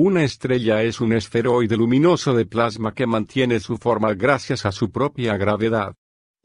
Una estrella es un esferoide luminoso de plasma que mantiene su forma gracias a su propia gravedad.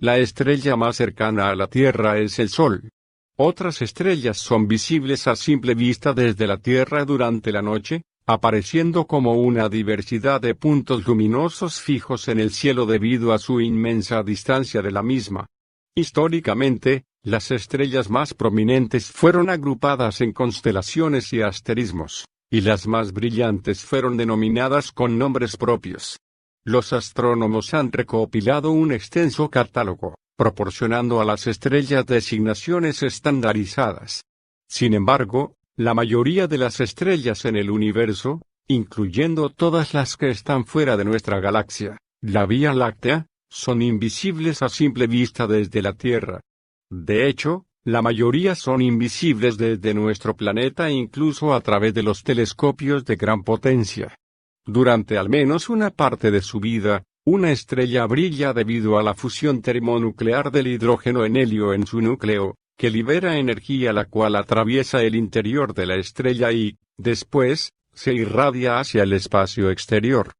La estrella más cercana a la Tierra es el Sol. Otras estrellas son visibles a simple vista desde la Tierra durante la noche, apareciendo como una diversidad de puntos luminosos fijos en el cielo debido a su inmensa distancia de la misma. Históricamente, las estrellas más prominentes fueron agrupadas en constelaciones y asterismos, y las más brillantes fueron denominadas con nombres propios. Los astrónomos han recopilado un extenso catálogo, proporcionando a las estrellas designaciones estandarizadas. Sin embargo, la mayoría de las estrellas en el universo, incluyendo todas las que están fuera de nuestra galaxia, la Vía Láctea, son invisibles a simple vista desde la Tierra. De hecho, la mayoría son invisibles desde nuestro planeta e incluso a través de los telescopios de gran potencia. Durante al menos una parte de su vida, una estrella brilla debido a la fusión termonuclear del hidrógeno en helio en su núcleo, que libera energía la cual atraviesa el interior de la estrella y, después, se irradia hacia el espacio exterior.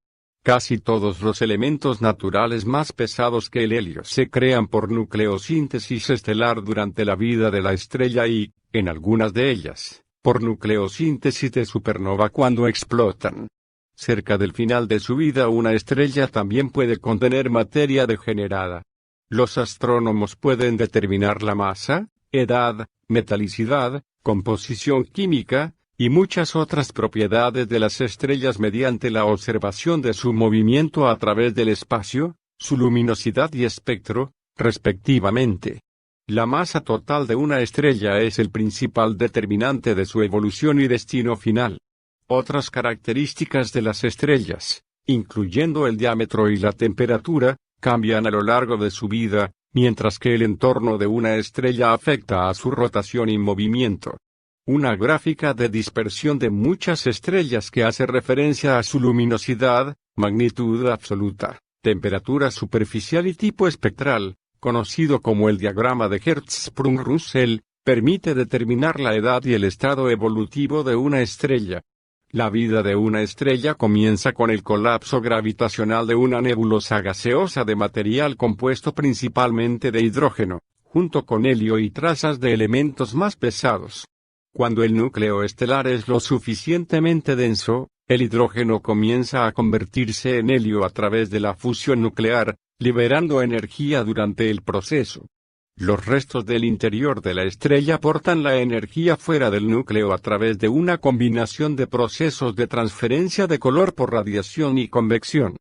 Casi todos los elementos naturales más pesados que el helio se crean por nucleosíntesis estelar durante la vida de la estrella y, en algunas de ellas, por nucleosíntesis de supernova cuando explotan. Cerca del final de su vida una estrella también puede contener materia degenerada. Los astrónomos pueden determinar la masa, edad, metalicidad, composición química, y muchas otras propiedades de las estrellas mediante la observación de su movimiento a través del espacio, su luminosidad y espectro, respectivamente. La masa total de una estrella es el principal determinante de su evolución y destino final. Otras características de las estrellas, incluyendo el diámetro y la temperatura, cambian a lo largo de su vida, mientras que el entorno de una estrella afecta a su rotación y movimiento. Una gráfica de dispersión de muchas estrellas que hace referencia a su luminosidad, magnitud absoluta, temperatura superficial y tipo espectral, conocido como el diagrama de Hertzsprung-Russell, permite determinar la edad y el estado evolutivo de una estrella. La vida de una estrella comienza con el colapso gravitacional de una nebulosa gaseosa de material compuesto principalmente de hidrógeno, junto con helio y trazas de elementos más pesados. Cuando el núcleo estelar es lo suficientemente denso, el hidrógeno comienza a convertirse en helio a través de la fusión nuclear, liberando energía durante el proceso. Los restos del interior de la estrella aportan la energía fuera del núcleo a través de una combinación de procesos de transferencia de color por radiación y convección.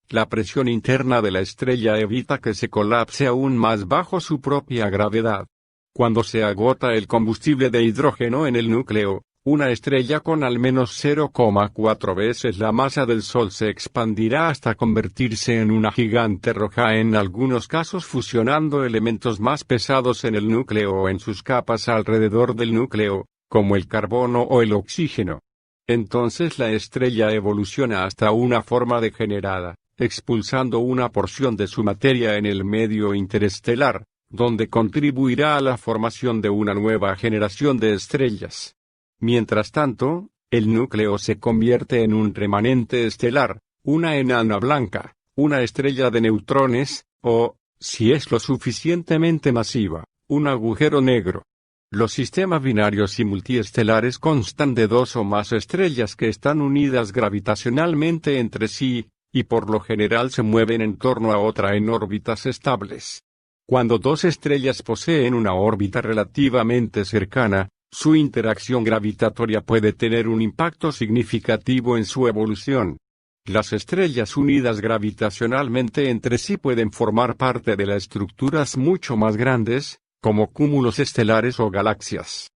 La presión interna de la estrella evita que se colapse aún más bajo su propia gravedad. Cuando se agota el combustible de hidrógeno en el núcleo, una estrella con al menos 0,4 veces la masa del Sol se expandirá hasta convertirse en una gigante roja, en algunos casos fusionando elementos más pesados en el núcleo o en sus capas alrededor del núcleo, como el carbono o el oxígeno. Entonces la estrella evoluciona hasta una forma degenerada, expulsando una porción de su materia en el medio interestelar, donde contribuirá a la formación de una nueva generación de estrellas. Mientras tanto, el núcleo se convierte en un remanente estelar, una enana blanca, una estrella de neutrones, o, si es lo suficientemente masiva, un agujero negro. Los sistemas binarios y multiestelares constan de dos o más estrellas que están unidas gravitacionalmente entre sí, y por lo general se mueven en torno a otra en órbitas estables. Cuando dos estrellas poseen una órbita relativamente cercana, su interacción gravitatoria puede tener un impacto significativo en su evolución. Las estrellas unidas gravitacionalmente entre sí pueden formar parte de las estructuras mucho más grandes, como cúmulos estelares o galaxias.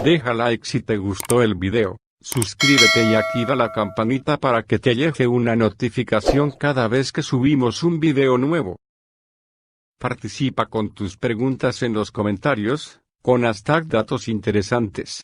Deja like si te gustó el video, suscríbete y activa la campanita para que te llegue una notificación cada vez que subimos un video nuevo. Participa con tus preguntas en los comentarios, con #datos interesantes.